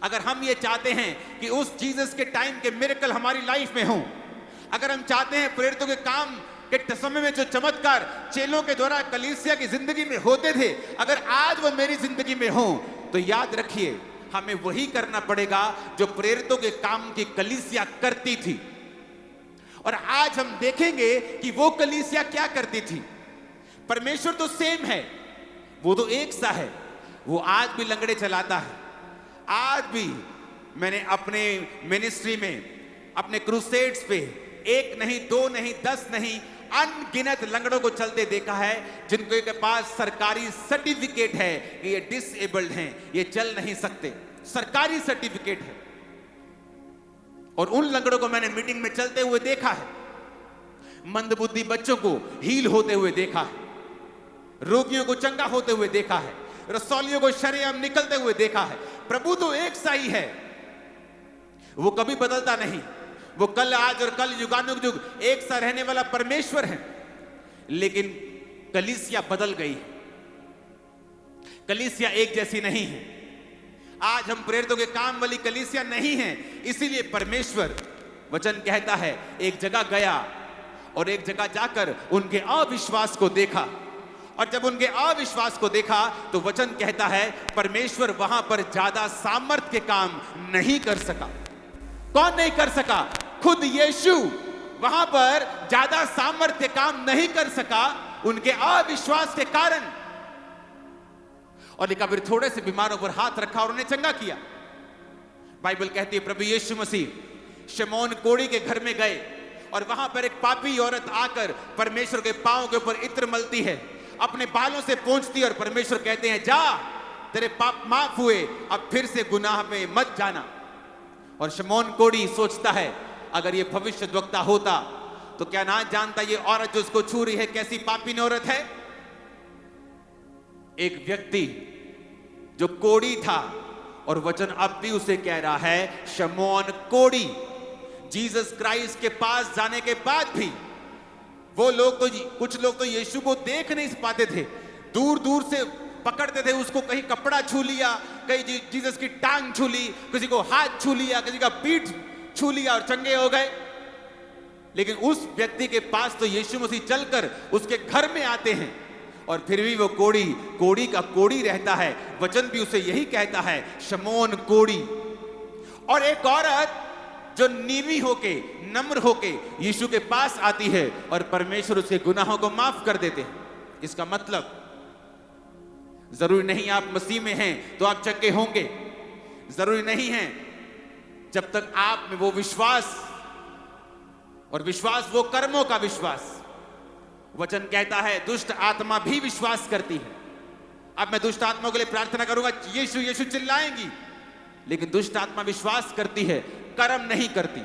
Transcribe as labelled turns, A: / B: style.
A: अगर हम ये चाहते हैं कि उस जीसस के टाइम के मिरेकल हमारी लाइफ में हों, अगर हम चाहते हैं प्रेरितों के काम के समय में जो चमत्कार चेलों के द्वारा कलीसिया की जिंदगी में होते थे, अगर आज वो मेरी जिंदगी में हो, तो याद रखिए हमें वही करना पड़ेगा जो प्रेरितों के काम की कलीसिया करती थी। और आज हम देखेंगे कि वो कलीसिया क्या करती थी। परमेश्वर तो सेम है, वो तो एक सा है, वो आज भी लंगड़े चलाता है। आज भी मैंने अपने मिनिस्ट्री में, अपने क्रूसेड्स पे 1 नहीं 2 नहीं 10 नहीं अनगिनत लंगड़ों को चलते देखा है, जिनके के पास सरकारी सर्टिफिकेट है कि ये डिसेबल्ड हैं, ये चल नहीं सकते, सरकारी सर्टिफिकेट है। और उन लंगड़ों को मैंने मीटिंग में चलते हुए देखा है, मंदबुद्धि बच्चों को हील होते हुए देखा है, रोगियों को चंगा होते हुए देखा है, रसौलियों को शरेआम निकलते हुए देखा है। प्रभु तो एक सा ही है, वो कभी बदलता नहीं। वो कल आज और कल युगानुयुग एक सा रहने वाला परमेश्वर है। लेकिन कलीसिया बदल गई है, कलीसिया एक जैसी नहीं है। आज हम प्रेरितों के काम वाली कलीसिया नहीं है। इसीलिए परमेश्वर वचन कहता है, एक जगह गया और एक जगह जाकर उनके अविश्वास को देखा, और जब उनके अविश्वास को देखा तो वचन कहता है परमेश्वर वहां पर ज्यादा सामर्थ के काम नहीं कर सका। कौन नहीं कर सका? खुद यीशु वहां पर ज्यादा सामर्थ्य काम नहीं कर सका उनके अविश्वास के कारण। और फिर थोड़े से बीमारों पर हाथ रखा और उन्हें चंगा किया। बाइबल कहती है प्रभु यीशु मसीह शमौन कोढ़ी के घर में गए और वहां पर एक पापी औरत आकर परमेश्वर के पांव के ऊपर इत्र मलती है, अपने बालों से पोंछती है, और परमेश्वर कहते हैं जा, तेरे पाप माफ हुए, अब फिर से गुनाह में मत जाना। और शमौन कोढ़ी सोचता है अगर ये भविष्यद्वक्ता होता तो क्या ना जानता ये औरत जो उसको छू रही है कैसी पापी औरत है। एक व्यक्ति जो कोढ़ी था, और वचन अब भी उसे कह रहा है शमौन कोढ़ी। जीसस क्राइस्ट के पास जाने के बाद भी वो लोग तो, कुछ लोग तो यीशु को देख नहीं पाते थे, दूर दूर से पकड़ते थे उसको, कहीं कपड़ा छू लिया, कहीं जीसस की टांग छू ली, किसी को हाथ छू लिया, किसी का पीठ छू लिया और चंगे हो गए। लेकिन उस व्यक्ति के पास तो यीशु मसीह चलकर उसके घर में आते हैं, और फिर भी वो कोढ़ी का कोढ़ी रहता है। वचन भी उसे यही कहता है शमौन कोढ़ी। और एक औरत जो नीवी होके, नम्र होके यीशु के पास आती है और परमेश्वर उसके गुनाहों को माफ कर देते हैं। इसका मतलब जरूरी नहीं आप मसीह में हैं तो आप चंगे होंगे, जरूरी नहीं है जब तक आप में वो विश्वास, और विश्वास वो कर्मों का विश्वास। वचन कहता है दुष्ट आत्मा भी विश्वास करती है। अब मैं दुष्ट आत्मा के लिए प्रार्थना करूंगा, यीशु यीशु चिल्लाएंगी, लेकिन दुष्ट आत्मा विश्वास करती है, कर्म नहीं करती।